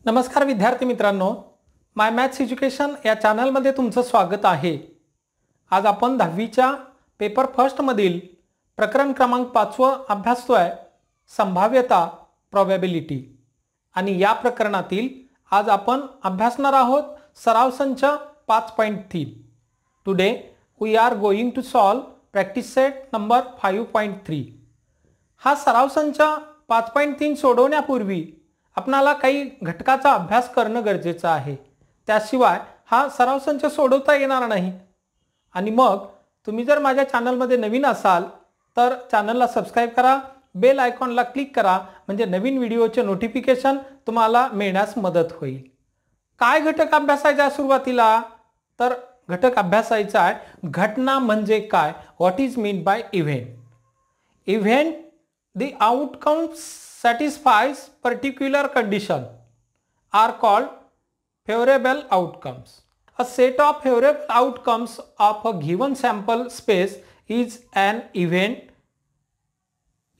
नमस्कार विद्यार्थी मित्रांनो, माय मॅथ्स एज्युकेशन या चॅनलमध्ये तुमचं स्वागत आहे। आज आपण 10वीच्या पेपर फर्स्ट मधील प्रकरण क्रमांक 5 अभ्यासतोय, संभाव्यता प्रोबॅबिलिटी। आणि या प्रकरणातील आज आपण अभ्यासणार आहोत सराव संच 5.3। Today we are going to solve practice set number 5.3। हा सराव संच 5.3 सोडवण्यापूर्वी आपणाला काही घटकाचा अभ्यास करणं गरजेचं आहे, त्याशिवाय हा सराव संच सोडवता येणार नाही। आणि मग तुम्ही जर माझ्या चॅनलमध्ये नवीन असाल तर चॅनलला सबस्क्राइब करा, बेल आयकॉनला क्लिक करा, म्हणजे नवीन व्हिडिओचे नोटिफिकेशन तुम्हाला मिळण्यास मदत होईल। काय घटक अभ्यासायचा सुरुवातीला तर घटक अभ्यासायचा आहे घटना म्हणजे काय, what is mean by event. Event the outcomes satisfies particular condition are called favorable outcomes. A set of favorable outcomes of a given sample space is an event.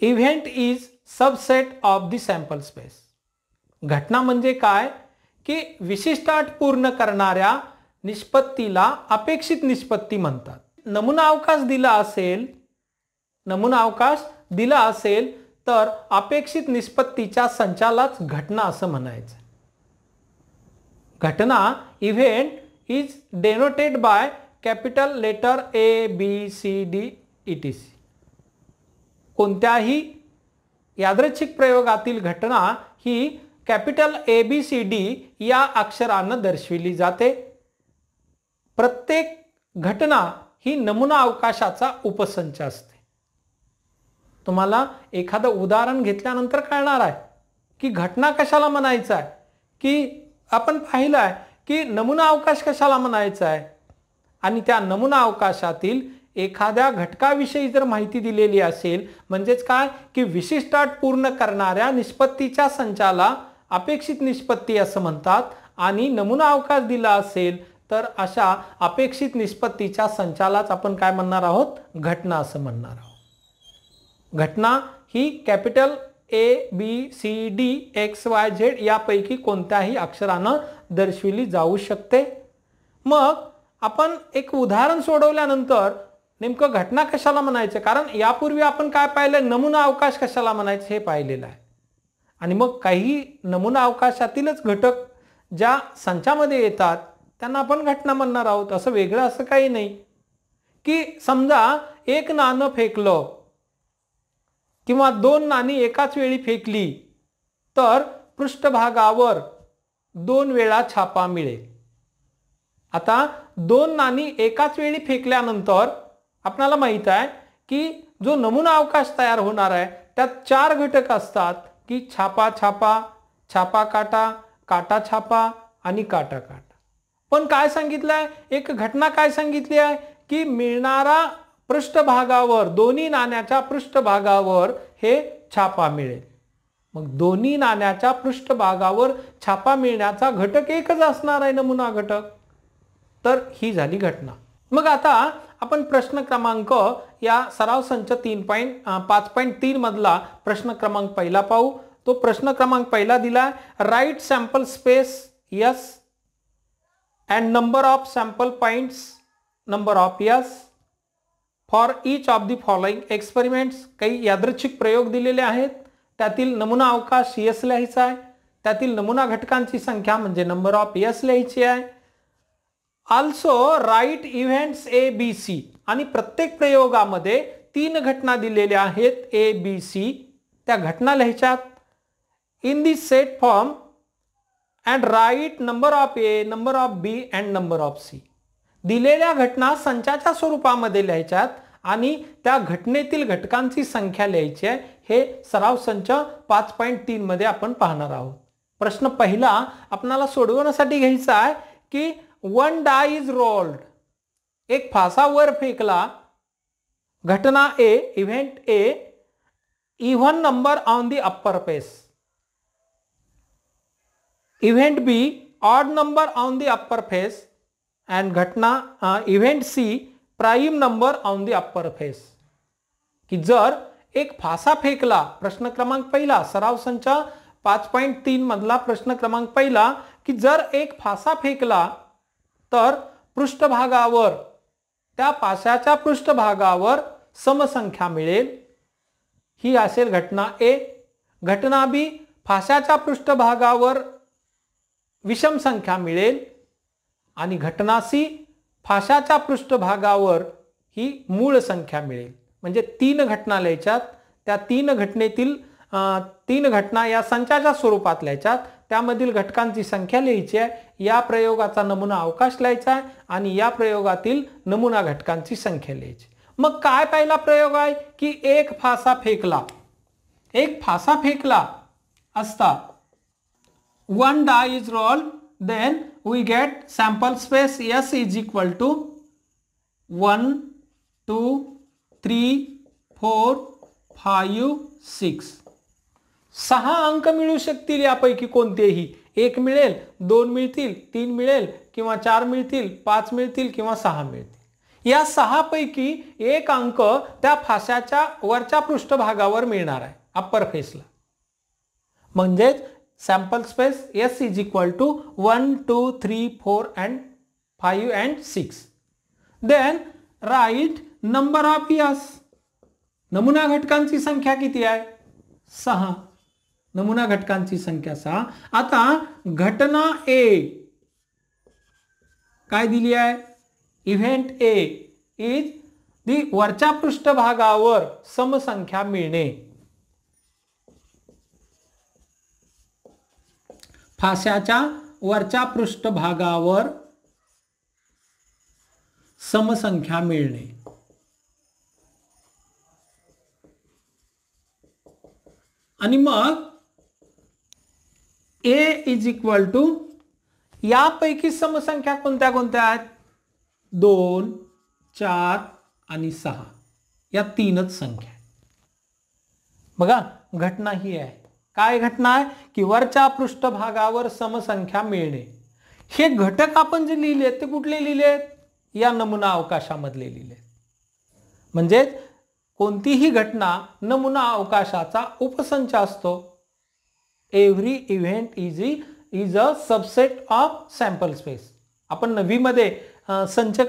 Event is subset of the sample space. घटना म्हणजे काय की विशिष्ट अट पूर्ण करणाऱ्या निष्पत्तीला अपेक्षित निष्पत्ती म्हणतात। नमुना अवकाश दिला असेल तर अपेक्षित निष्पत्तीच्या संचालाच घटना असं म्हणायचं। घटना event is denoted by capital letter A B C D etc. कोणत्याही यादृच्छिक प्रयोगातील घटना ही capital A B C D या अक्षराने दर्शविली जाते। प्रत्येक घटना ही नमुना अवकाशाचा उपसंच असते। तुम्हाला एखादं उदाहरण घेतल्यानंतर कळणार आहे की घटना कशाला म्हणायचं आहे, की आपण पाहिलं आहे की नमुना अवकाश कशाला म्हणायचा आहे। आणि त्या नमुना अवकाशातील एखाद्या घटकाविषयी जर माहिती दिलेली असेल म्हणजेच काय की विशिष्ट अट पूर्ण करणाऱ्या निष्पत्तीच्या संचाला अपेक्षित निष्पत्ती असं म्हणतात। आणि नमुना अवकाश दिला असेल तर अशा अपेक्षित निष्पत्तीच्या संचालाच आपण काय म्हणणार आहोत, घटना असं म्हणणार आहोत। घटना ही capital A B C D X Y Z यापैकी कोणत्याही अक्षरानं दर्शविली जाऊ शकते। मग आपण एक उदाहरण सोडवल्यानंतर नेमकं घटना कशाला म्हणायचं, कारण यापूर्वी आपण काय पाहिलं, नमुना अवकाश कशाला म्हणायचं हे पाहिलेलं आहे। आणि मग काही नमुना अवकाशातीलच घटक ज्या संचामध्ये येतात त्यांना आपण घटना म्हणणार आहोत। असं वेगळं असं काही नाही की समजा एक नाणं फेकलं किंवा दोन नाणी एकाच वेळी फेकली तर पृष्ठभागावर 2 वेळा छापा मिळेल। आता दोन नाणी एकाच वेळी फेकल्यानंतर आपल्याला माहित आहे की जो नमुना अवकाश तयार होणार आहे त्यात 4 घटक असतात की छापा छापा, छापा काटा, काटा छापा आणि काटा काटा। पण काय सांगितलंय, एक घटना काय सांगितली आहे की मिळणारा पृष्ठभागावर, दोन्ही नाण्याच्या पृष्ठभागावर हे छापा मिळेल। मग दोन्ही नाण्याच्या पृष्ठभागावर छापा मिळण्याचा घटक एकच असणार आहे, नमुना घटक। तर ही झाली घटना। मग आता आपण प्रश्न क्रमांक या सराव संच 5.3 मधला प्रश्न क्रमांक पहिला पाहू। तो प्रश्न क्रमांक पहिला दिला, right sample space S and number of sample points number of S for each of the following experiments। काही यादृच्छिक प्रयोग दिलेले आहेत, त्यातील नमुना अवकाश S लिहायचा आहे, त्यातील नमुना घटकांची संख्या म्हणजे नंबर ऑफ S लिहायची आहे। Also write events A B C, आणि प्रत्येक प्रयोगामध्ये 3 घटना दिलेल्या आहेत ए बी सी, त्या घटना लिहायच्यात in the set form and write number of A, number of B and number of C। दिलेल्या घटना संचाच्या स्वरूपामध्ये लिहायच्यात आणि त्या घटनेतील घटकांची संख्या लिहायची आहे। हे सराव संच 5.3 मध्ये आपण पाहणार आहोत। प्रश्न पहिला आपल्याला सोडवण्यासाठी घ्यायचा आहे की वन डाय इज रोल्ड, एक फासा वर फेकला। घटना A, event A, even number on the upper face. Event B, odd number on the upper face and घटना event C, prime number on the upper face. की जर एक फासा फेकला, प्रश्न क्रमांक पहिला सराव संच 5.3 मधला प्रश्न क्रमांक पहिला की जर एक फासा फेकला तर पृष्ठभागावर त्या फासाच्या पृष्ठभागावर समसंख्या मिळेल, ही असेल घटना ए. घटना बी, फासाच्या पृष्ठभागावर विषम संख्या मिळेल आणि घटना सी, फासाच्या पृष्ठभागावर ही मूळ संख्या मिळेल. म्हणजे 3 घटना लिहायच्यात. त्या 3 घटनेतील 3 घटना या संचाच्या स्वरूपात लिहायच्यात. त्यामधील घटकांची संख्या लिहायची आहे. या प्रयोगाचा नमुना अवकाश लिहायचा आहे आणि या प्रयोगातील नमुना घटकांची संख्या लिहायची. मग काय पहिला प्रयोग आहे की एक फासा फेकला. एक फासा फेकला असता 1 die is rolled, then we get sample space S is equal to 1 2 3 4 5 6. 6 अंक मिळू शकतील. यापैकी कोणतेही एक मिळेल, 2 मिळतील, 3 मिळेल किंवा 4 मिळतील, 5 मिळतील किंवा 6 मिळतील. या 6 पैकी एक अंक त्या फासाच्या वरच्या पृष्ठभागावर मिळणार आहे, अप्पर फेसला. म्हणजेच sample space S is equal to 1 2 3 4 and 5 and 6. Then write number of S. नमुना घटकांची संख्या किती आहे? 6. नमुना घटकांची संख्या 6. आता घटना ए काय दिली आहे? इव्हेंट ए इज दी वरच्या पृष्ठभागावर समसंख्या मिळणे. फासाच्या वरच्या पृष्ठभागावर समसंख्या मिळणे. आणि मग ए इज इक्वल टू यापैकी समसंख्या कोणत्या कोणत्या आहेत? 2 4 आणि 6 या 3च संख्या. बघा घटना ही आहे. काय घटना आहे की वरच्या पृष्ठभागावर समसंख्या मिळणे. हे घटक आपण जे लिहिले ते कुठले लिहिले? या नमुना अवकाशामधले लिहिले. म्हणजे कोणतीही घटना नमुना अवकाशाचा उपसंच असतो. Every event is a subset of sample space. आपण 9वी मध्ये संच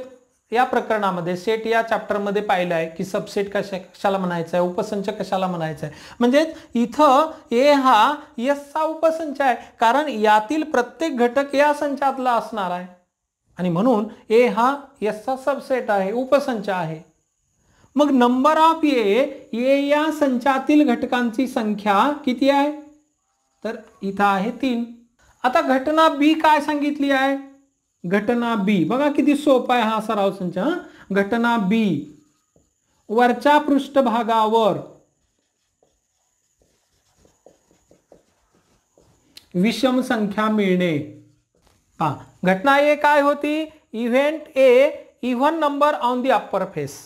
या प्रकरणामध्ये सेट या चॅप्टर मध्ये पाहिलं आहे की सबसेट कशाला म्हणायचं आहे, उपसंच कशाला म्हणायचं आहे. म्हणजे इथं ए हा एस चा उपसंच आहे, कारण यातील प्रत्येक घटक या संचातला असणार आहे आणि म्हणून ए हा एस चा सबसेट आहे, उपसंच आहे. मग नंबर ऑफ ए या संचातील घटकांची संख्या किती आहे? तर इथं आहे 3. आता घटना बी काय सांगितली आहे? घटना बी बघा किती सोपा आहे हा सराव संच. घटना बी वरच्या पृष्ठभागावर विषम संख्या मिळणे. घटना ए काय होती? Event A even number on the upper face.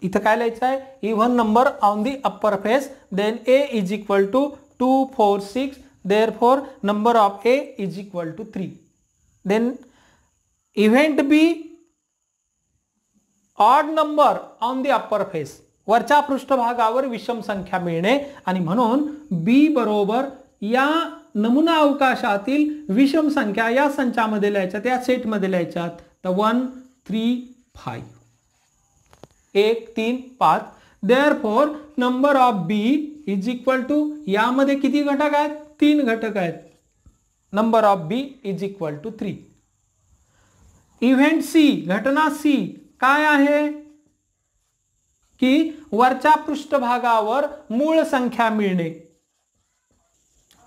इथं काय लिहायचं आहे? Even number on the upper face. Then A is equal to 2 4 6. Therefore number of A is equal to 3. Then event B odd number on the upper face. वरच्या पृष्ठभागावर विषम संख्या मिळणे आणि म्हणून B बरोबर या नमुना अवकाशातील विषम संख्या या संचामध्ये लिहायच्यात, या सेटमध्ये लिहायच्यात. तर 1 3 5 1 3 5. Therefore number of B is equal to यामध्ये किती घटक आहेत? 3 घटक आहेत. Number of B is equal to 3. Event C घटना सी काय आहे की वरच्या पृष्ठभागावर मूळ संख्या मिळणे.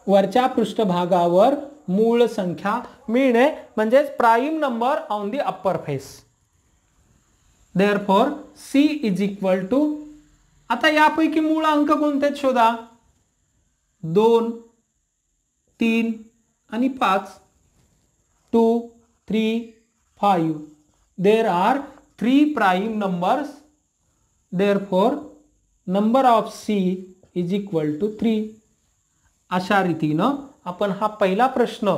वरच्या पृष्ठभागावर मूळ संख्या मिळणे म्हणजेच prime number on the upper face. Therefore C is equal to, आता यापैकी मूळ अंक कोणते शोधा? 2 3 आणि 5. 2 3 5. There are 3 prime numbers. Therefore number of C is equal to 3. अशा रीतीनं आपण हा पहिला प्रश्न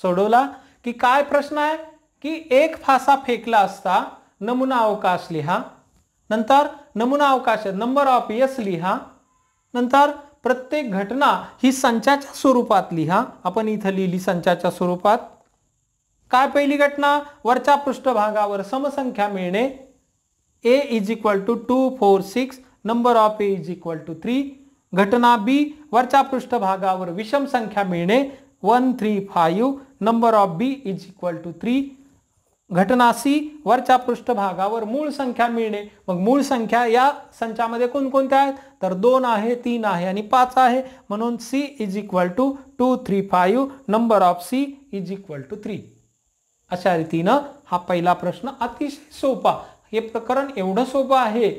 सोडवला. की काय प्रश्न आहे की एक फासा फेकला असता नमुना अवकाश लिहा, नंतर नमुना अवकाश नंबर ऑफ एस लिहा, नंतर प्रत्येक घटना ही संचाच्या स्वरूपात लिहा. आपण इथं लिहिली संचाच्या स्वरूपात. काय पहिली घटना? वरच्या पृष्ठभागावर समसंख्या मिळणे. A is equal to 2 4 6 number of A is equal to 3. घटना B वरच्या पृष्ठभागावर विषम संख्या मिळणे 1 3 5 number of B is equal to 3. घटना C वरच्या पृष्ठभागावर मूळ संख्या मिळणे. मग मूळ संख्या या संचामध्ये कोणकोणत्या आहेत? तर 2 आहे, 3 आहे आणि 5 आहे. म्हणून C is equal to 2 3 5 number of C is equal to 3. अशा रीतीनं हा पहिला प्रश्न अतिशय सोपा. हे प्रकरण एवढं सोपं आहे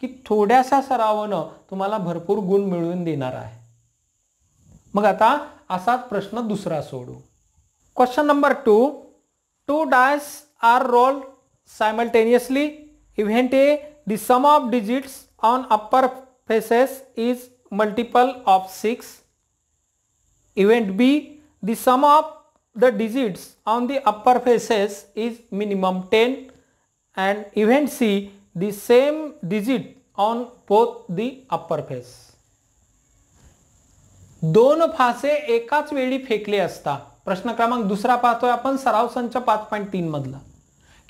की थोड्याशा सरावानं तुम्हाला भरपूर गुण मिळवून देणार आहे. मग आता असाच प्रश्न दुसरा सोडू. Question number 2. 2 dice are rolled simultaneously. Event A, the sum of digits on upper faces is multiple of 6. Event B, the sum of the digits on the upper faces is minimum 10. And event C, the same digit on both the upper face. दोन फासे एकाच वेळी फेकले असता. प्रश्न क्रमांक दुसरा पाहतोय आपण सराव संच 5.3 मधला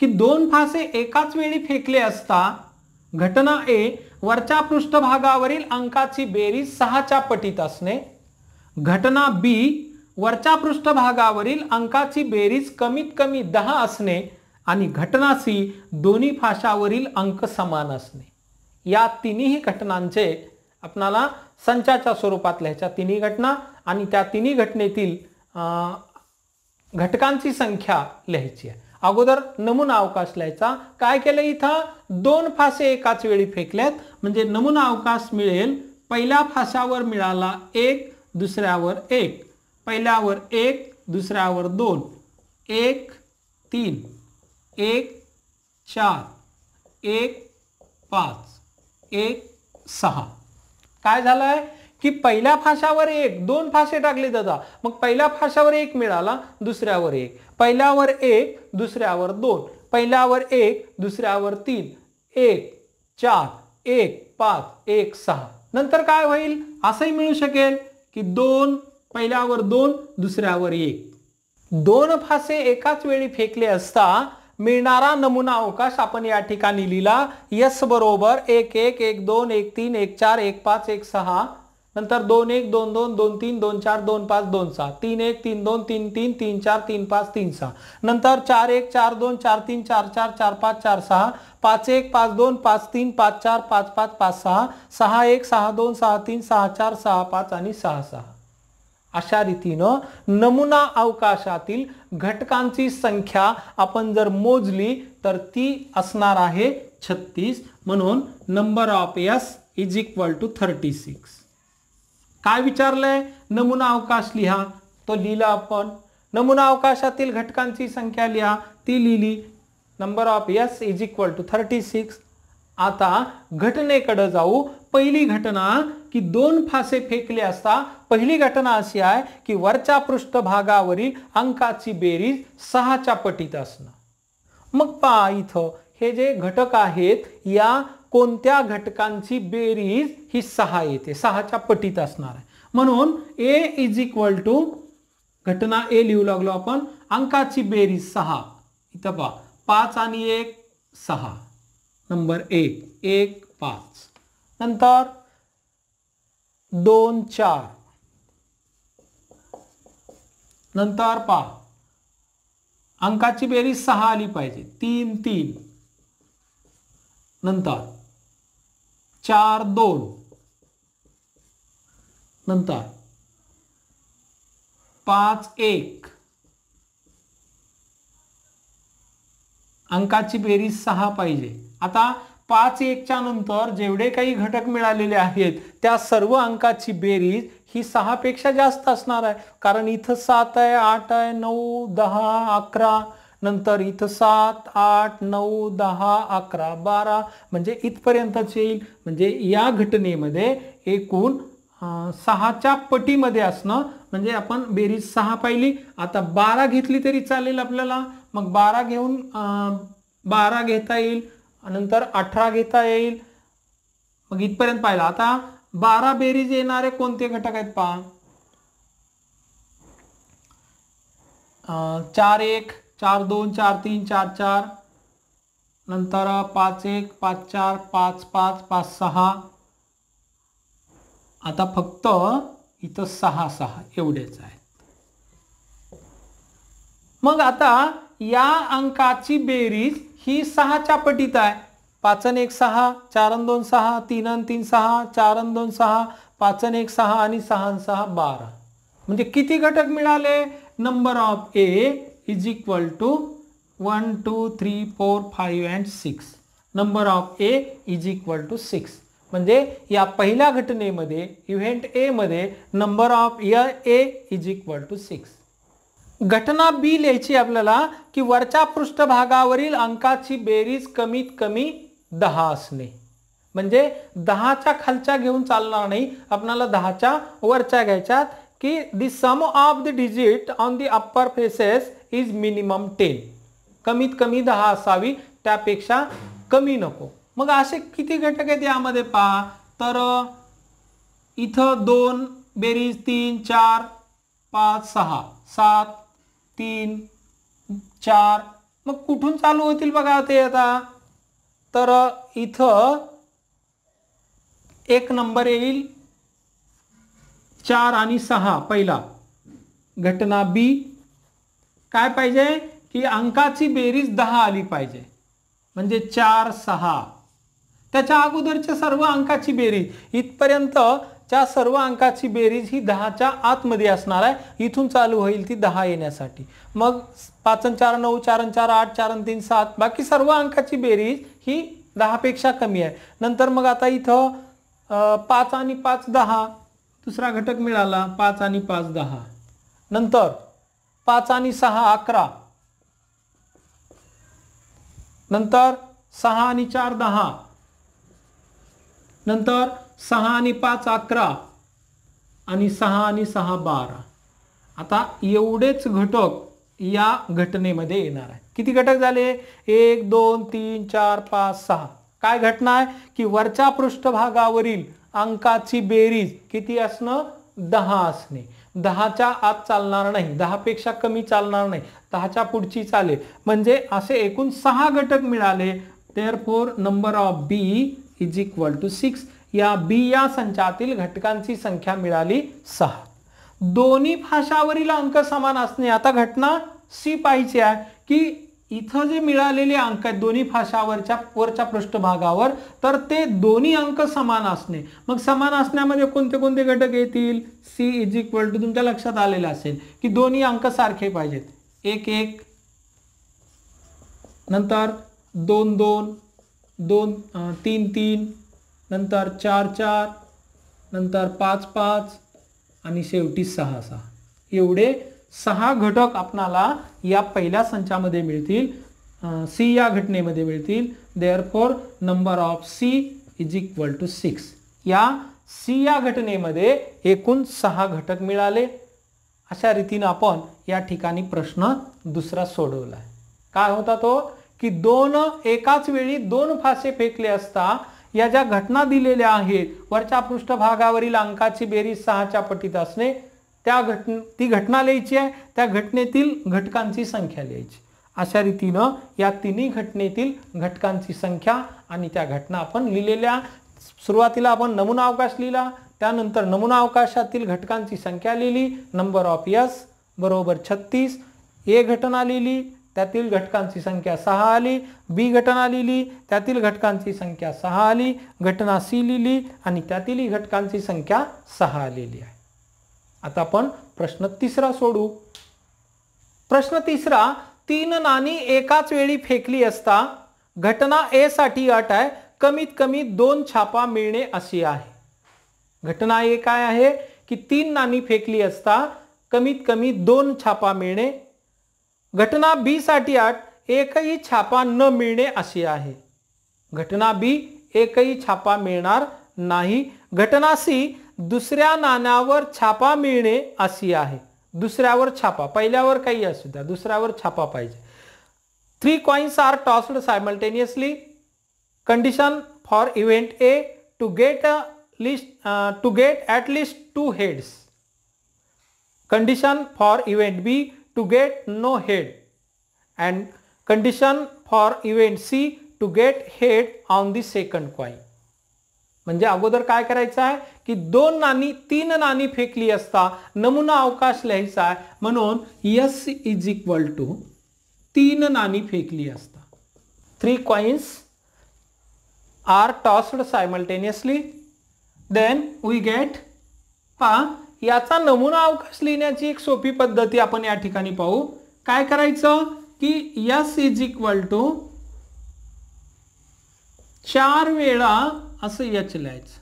की दोन फासे एकाच वेळी फेकले असता घटना A वरच्या पृष्ठभागावरील अंकाची बेरीज 6च्या पटीत असणे. घटना B वरच्या पृष्ठभागावरील अंकाची बेरीज कमीत कमी 10 असणे. आणि घटना C दोन्ही फाशावरील अंक समान असणे. या तिन्ही घटनांचे आपणाला संचाच्या स्वरूपात लिहायच्या तिन्ही घटना आणि त्या तिन्ही घटनेतील घटकांची संख्या लिहायची आहे. अगोदर नमुना अवकाश लिहायचा. काय केलं इथं? दोन फासे एकाच वेळी फेकल्यात म्हणजे नमुना अवकाश मिळेल. पहिल्या फाशावर मिळाला 1, दुसऱ्यावर 1, पहिल्यावर 1, दुसऱ्यावर 2, 1 3, 1 4, 1 5, 1 6. काय झालंय की पहिल्या फाशावर 1, 2 फासे टाकले दादा. मग पहिल्या फाशावर 1 मिळाला, दुसऱ्यावर 1, पहिल्यावर 1, दुसऱ्यावर 2, पहिल्यावर 1, दुसऱ्यावर 3, 1 4, 1 5, 1 6. नंतर काय होईल? असंही मिळू शकेल की 2 पहिल्यावर 2, दुसऱ्यावर 1. दोन फासे एकाच वेळी फेकले असता मिळणारा नमुना अवकाश आपण या ठिकाणी लिहिला. S बरोबर 1 1 1 2 1 3 1 4 1 5 1 6. नंतर 2 1 2 2 2 3 2 4 2 5 2 6, 3 1 3 2 3 3 3 4 3 5 3 6. नंतर 4 1 4 2 4 3 4 4 4 5 4 6, 5 1 5 2 5 3 5 4 5 5 5 6, 6 1 6 2 6 3 6 4 6 5 आणि 6 6. अशा रीतीनं नमुना अवकाशातील घटकांची संख्या आपण जर मोजली तर ती असणार आहे 36. म्हणून number of S is equal to 36. काय विचारलंय? नमुना अवकाश लिहा. तो लिहिला आपण. नमुना अवकाशातील घटकांची संख्या लिहा. ती लिहिली. Number of S is equal to 36. आता घटनेकडे जाऊ. पहिली घटना की दोन फासे फेकले असता पहिली घटना अशी आहे की वरच्या पृष्ठभागावरील अंकाची बेरीज 6च्या पटीत असणं. मग पहा इथं हे जे घटक आहेत या कोणत्या घटकांची बेरीज ही 6 येते, 6च्या पटीत असणार आहे. म्हणून A इज इक्वल टू घटना A लिहू लागलो आपण. अंकाची बेरीज 6. इथं पहा 5 आणि 1 6. नंबर 1 1 5. नंतर 2 4. नंतर पहा अंकाची बेरीज 6 आली पाहिजे. 3 3. नंतर 4 2. नंतर 5 1. अंकाची बेरीज 6 पाहिजे. आता 5 1 च्या नंतर जेवढे काही घटक मिळालेले आहेत त्या सर्व अंकाची बेरीज ही 6 पेक्षा जास्त असणार आहे. कारण इथं 7 आहे, 8 आहे, 9 10 11. नंतर इथं 7 8 9 10 11 12 म्हणजे इथपर्यंतच येईल. म्हणजे या घटनेमध्ये एकूण 6च्या पटीमध्ये असणं. म्हणजे आपण बेरीज 6 पाहिली. आता 12 घेतली तरी चालेल आपल्याला. मग 12 घेऊन 12 घेता येईल. नंतर 18 घेता येईल. मग इथपर्यंत पाहिलं. आता 12 बेरीज येणारे कोणते घटक आहेत पहा. 4 1 4 2 4 3 4 4, नंतर 5 1 5 4 5 5 5 6. आता फक्त इथं 6 6 एवढेच आहेत. मग आता या अंकाची बेरीज ही 6च्या पटीत आहे. 5 आणि 1 6, 4 आणि 2 6, 3 आणि 3 6, 4 आणि 2 6, 5 आणि 1 6 आणि 6 आणि 6 12. म्हणजे किती घटक मिळाले? Number of A is equal to 1 2 3 4 5 and 6. Number of A is equal to 6. म्हणजे या पहिल्या घटनेमध्ये इव्हेंट ए मध्ये number of A is equal to 6. घटना बी लिहायची आपल्याला की वरच्या पृष्ठभागावरील अंकाची बेरीज कमीत कमी 10 असणे. म्हणजे 10च्या खालच्या घेऊन चालणार नाही, आपल्याला 10च्या वरच्या घ्यायच्यात. की the sum of the digit on the upper faces is minimum 10. कमीत कमी 10 असावी, त्यापेक्षा कमी नको. मग असे किती घटक आहेत यामध्ये पहा. तर इथं 2 बेरीज 3 4 5 6 7 3 4. मग कुठून चालू होतील बघा ते आता. तर इथं एक नंबर येईल 4 आणि 6. पहिला घटना बी काय पाहिजे की अंकाची बेरीज 10 आली पाहिजे. म्हणजे 4 6. त्याच्या अगोदरच्या सर्व अंकाची बेरीज इथपर्यंतच्या सर्व अंकाची बेरीज ही 10च्या आतमध्ये असणार आहे. इथून चालू होईल ती 10 येण्यासाठी. मग 5 आणि 4 9, 4 आणि 4 8, 4 आणि 3 7. बाकी सर्व अंकाची बेरीज ही 10 पेक्षा कमी आहे. नंतर मग आता इथं 5 आणि 5 10. दुसरा घटक मिळाला 5 आणि 5 10. नंतर 5 आणि 6 11. नंतर 6 आणि 4 10. नंतर 6 आणि 5 11 आणि 6 आणि 6 12. आता एवढेच घटक या घटनेमध्ये येणार आहे. किती घटक झाले? 1 2 3 4 5 6. काय घटना आहे की वरच्या पृष्ठभागावरील अंकाची बेरीज किती असणं? 10 असणे. 10च्या आत चालणार नाही, 10 पेक्षा कमी चालणार नाही, 10च्या पुढची चालेल. म्हणजे असे एकूण 6 घटक मिळाले. Therefore number of B is equal to 6. या बी या संचातील घटकांची संख्या मिळाली 6. दोन्ही भाषावरील अंक समान असणे. आता घटना सी पाहिजे आहे की इथं जे मिळालेले अंक आहेत दोन्ही वरच्या पृष्ठभागावर, तर ते दोन्ही अंक समान असणे. मग समान असण्यामध्ये कोणते कोणते घटक येतील? सी इज इक्वल टू तुमच्या लक्षात आलेलं असेल की दोन्ही अंक सारखे पाहिजेत. 1 1, नंतर 2 2, 2 3 3, नंतर 4 4, नंतर 5 5 आणि शेवटी 6 6. एवढे 6 घटक आपणाला या पहिल्या संचामध्ये मिळतील, सी या घटनेमध्ये मिळतील. Therefore number of C is equal to 6. या सी या घटनेमध्ये एकूण 6 घटक मिळाले. अशा रीतीने आपण या ठिकाणी प्रश्न दुसरा सोडवला. काय होता तो की एकाच वेळी 2 फासे फेकले असता या ज्या घटना दिलेल्या आहेत वरच्या पृष्ठभागावरील अंकाची बेरीज 6च्या पटीत असणे, ती घटना लिहायची आहे. त्या घटनेतील घटकांची संख्या लिहायची. अशा रीतीनं या तिन्ही घटनेतील घटकांची संख्या आणि त्या घटना आपण लिहिलेल्या. सुरुवातीला आपण नमुना अवकाश लिहिला, त्यानंतर नमुना अवकाशातील घटकांची संख्या लिहिली. नंबर ऑफ एस बरोबर 36. ए घटना लिहिली, त्यातील घटकांची संख्या 6 आली. बी घटना लिहिली, त्यातील घटकांची संख्या 6 आली. घटना सी लिहिली आणि त्यातील घटकांची संख्या 6 आलेली आहे. आता आपण प्रश्न तिसरा सोडू. प्रश्न तिसरा, 3 नाणी एकाच वेळी फेकली असता घटना ए साठी अट आहे कमीत कमी 2 छापा मिळणे अशी आहे. घटना ए काय आहे की 3 नाणी फेकली असता कमीत कमी 2 छापा मिळणे. घटना बी साठी अट एकही छापा न मिळणे अशी आहे. घटना बी एकही छापा मिळणार नाही. घटना सी दुसऱ्या नाण्यावर छापा मिळणे अशी आहे. दुसऱ्यावर छापा, पहिल्यावर काही असू द्या, दुसऱ्यावर छापा पाहिजे. 3 coins are tossed simultaneously. Condition for event A to get a at least 2 heads. Condition for event B to get no head and condition for event C to get head on the second coin. म्हणजे अगोदर काय करायचं आहे की 3 नाणी फेकली असता नमुना अवकाश लिहायचा आहे, म्हणून S इज इक्वल टू 3 नाणी फेकली असता. 3 coins are tossed simultaneously. Then we get याचा नमुना अवकाश लिहिण्याची एक सोपी पद्धती आपण या ठिकाणी पाहू. काय करायचं की S इज इक्वल टू 4 वेळा असं H लिहायचं.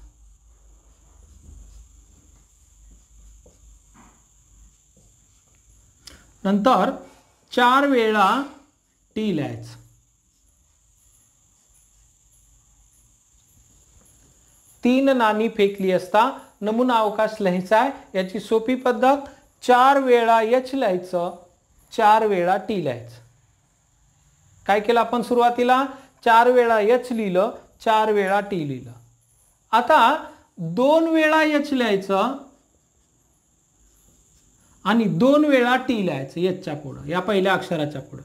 नंतर 4 वेळा T लिहायचं. तीन नाणी फेकली असता नमुना अवकाश लिहायचा आहे. याची सोपी पद्धत 4 वेळा H लिहायचं, 4 वेळा T लिहायचं. काय केलं आपण सुरुवातीला 4 वेळा H लिहिलं, 4 वेळा T लिहिलं. आता 2 वेळा H लिहायचं आणि 2 वेळा T लिहायचं H च्या पुढे, या पहिल्या अक्षराच्या पुढे.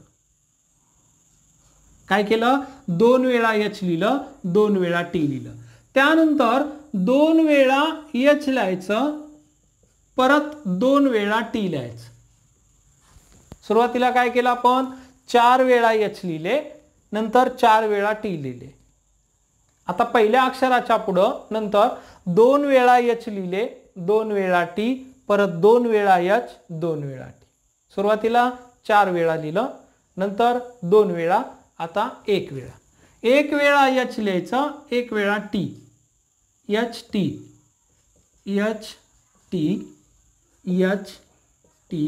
काय केलं 2 वेळा H लिहिलं, 2 वेळा T लिहिलं. त्यानंतर 2 वेळा H लिहायचं, परत 2 वेळा T लिहायचं. सुरुवातीला काय केलं आपण 4 वेळा H लिहिले, नंतर 4 वेळा T लिहिले. आता पहिल्या अक्षराच्या पुढं नंतर 2 वेळा H लिहिले, 2 वेळा T, परत 2 वेळा H, 2 वेळा T. सुरुवातीला 4 वेळा लिहिलं, नंतर 2 वेळा, आता 1 वेळा. 1 वेळा H लिहायचं, 1 वेळा T, H T, H T, H T,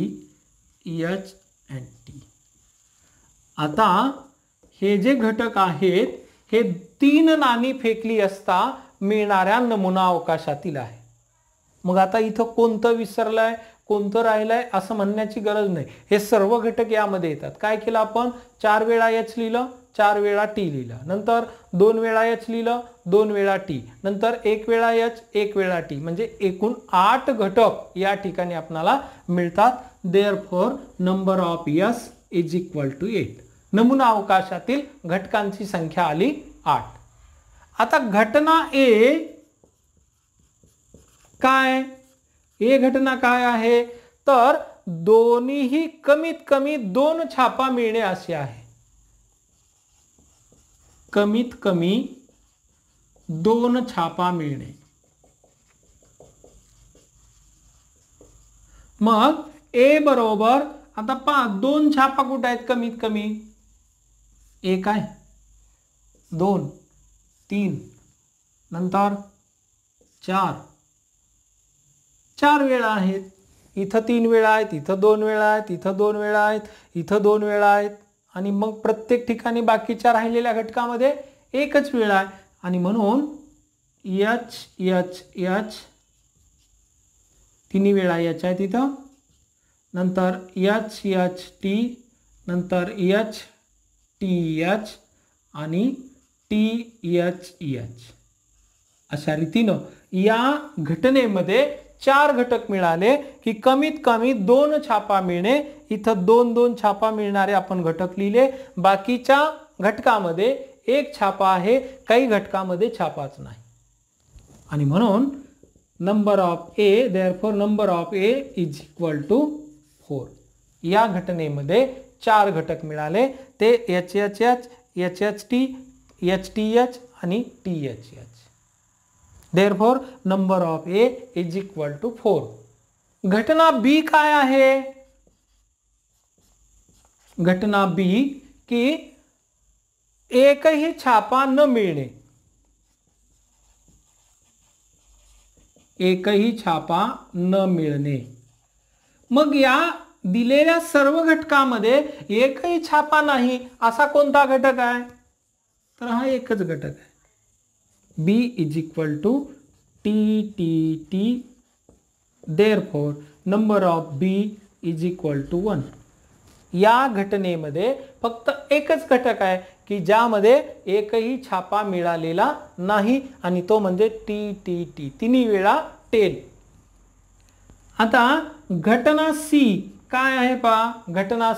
H and T. आता हे जे घटक आहेत हे 3 नाणी फेकली असता मिळणाऱ्या नमुना अवकाशातील आहे. मग आता इथं कोणतं विसरलंय कोणतं राहिलंय असं म्हणण्याची गरज नाही. हे सर्व घटक यामध्ये येतात. काय केलं आपण 4 वेळा H लिहिलं, 4 वेळा T लिहिलं, नंतर 2 वेळा H लिहिलं, 2 वेळा T, नंतर 1 वेळा H, 1 वेळा T, म्हणजे एकूण 8 घटक या ठिकाणी आपल्याला मिळतात. Therefore number of S is equal to 8. नमुना अवकाशातील घटकांची संख्या आली 8. आता घटना A काय, A घटना काय आहे तर दोन्हीही कमीत कमी 2 छापा मिळणे असे आहे. कमीत कमी 2 छापा मिळणे. मग A बरोबर आता पहा 2 छापा कुठे आहेत कमीत कमी, 1 आहे, 2, 3, नंतर 4 वेळा आहेत. इथं 3 वेळा आहेत, इथं 2 वेळा आहेत, इथं 2 वेळा आहेत, इथं 2 वेळा आहेत, आणि मग प्रत्येक ठिकाणी बाकीच्या राहिलेल्या घटकामध्ये एकच वेळा आहे. आणि म्हणून H H H 3 वेळा H आहे तिथं, नंतर H H T, नंतर H T H आणि T H H. अशा रीतीनं या घटनेमध्ये 4 घटक मिळाले की कमीत कमी 2 छापा मिळणे. इथं 2-2 छापा मिळणारे आपण घटक लिहिले. बाकीच्या घटकामध्ये 1 छापा आहे, काही घटकामध्ये छापाच नाही. आणि म्हणून number of A, therefore number of A is equal to 4. या घटनेमध्ये 4 घटक मिळाले, ते H H H, H H T, H T H आणि T H H. Therefore number of A is equal to 4. घटना B काय आहे, घटना B की एकही छापा न मिळणे, एकही छापा न मिळणे. मग या दिलेल्या सर्व घटकामध्ये एकही छापा नाही असा कोणता घटक आहे तर हा एकच घटक आहे. B is equal to T T T. Therefore number of B is equal to 1. या घटनेमध्ये फक्त एकच घटक आहे की ज्यामध्ये एकही छापा मिळालेला नाही आणि तो म्हणजे टी टी टी, तिन्ही वेळा टेल. आता घटना सी काय आहे पहा. घटना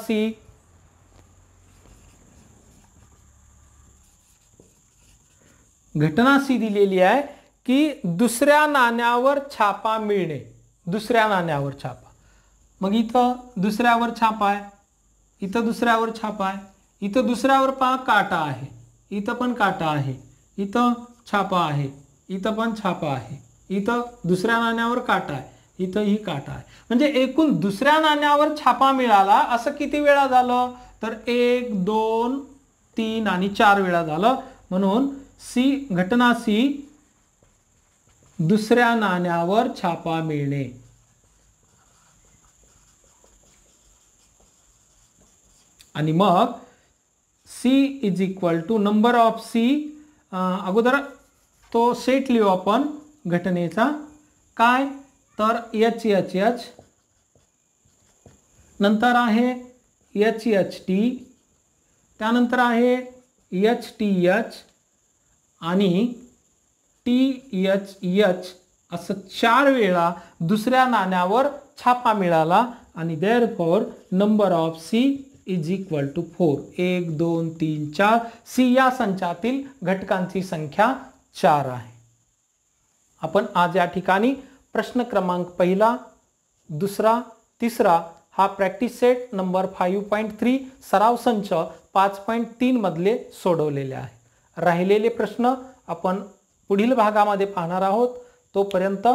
सी दिलेली आहे की दुसऱ्या नाण्यावर छापा मिळणे. दुसऱ्या नाण्यावर छापा. मग इथं दुसऱ्यावर छापा आहे, इथं दुसऱ्यावर छापा आहे, इथं दुसऱ्यावर पहा काटा आहे, इथं पण काटा आहे, इथं छापा आहे, इथं पण छापा आहे, इथं दुसऱ्या नाण्यावर काटा आहे, इथंही काटा आहे. म्हणजे एकूण दुसऱ्या नाण्यावर छापा मिळाला असं किती वेळा झालं तर 1 2 3 आणि 4 वेळा झालं. म्हणून सी घटना सी दुसऱ्या नाण्यावर छापा मिळणे. आणि मग C is equal to number of C. अगोदर तो सेट लिहू आपण घटनेचा. काय तर एच एच एच, नंतर आहे एच एच टी, त्यानंतर आहे एच टी एच आणि टी एच एच असं 4 वेळा दुसऱ्या नाण्यावर छापा मिळाला. आणि therefore number of C is equal to 4. 1 2 3 4. C या संचातील घटकांची संख्या 4 आहे. आपण आज या ठिकाणी प्रश्न क्रमांक 1, 2, 3 हा प्रॅक्टिस सेट नंबर 5.3 सराव संच 5.3 मधले सोडवलेले आहे. राहिलेले प्रश्न आपण पुढील भागामध्ये पाहणार आहोत. तोपर्यंत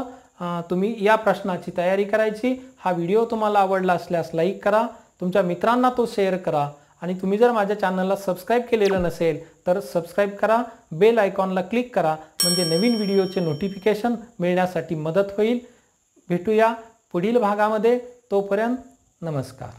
तुम्ही या प्रश्नाची तयारी करायची. हा व्हिडिओ तुम्हाला आवडला असल्यास लाईक करा, तुमच्या मित्रांना तो शेअर करा आणि तुम्ही जर माझ्या चॅनलला सबस्क्राईब केलेलं नसेल तर सबस्क्राईब करा. बेल आयकॉनला क्लिक करा म्हणजे नवीन व्हिडिओचे नोटिफिकेशन मिळण्यासाठी मदत होईल. भेटूया पुढील भागामध्ये. तोपर्यंत नमस्कार.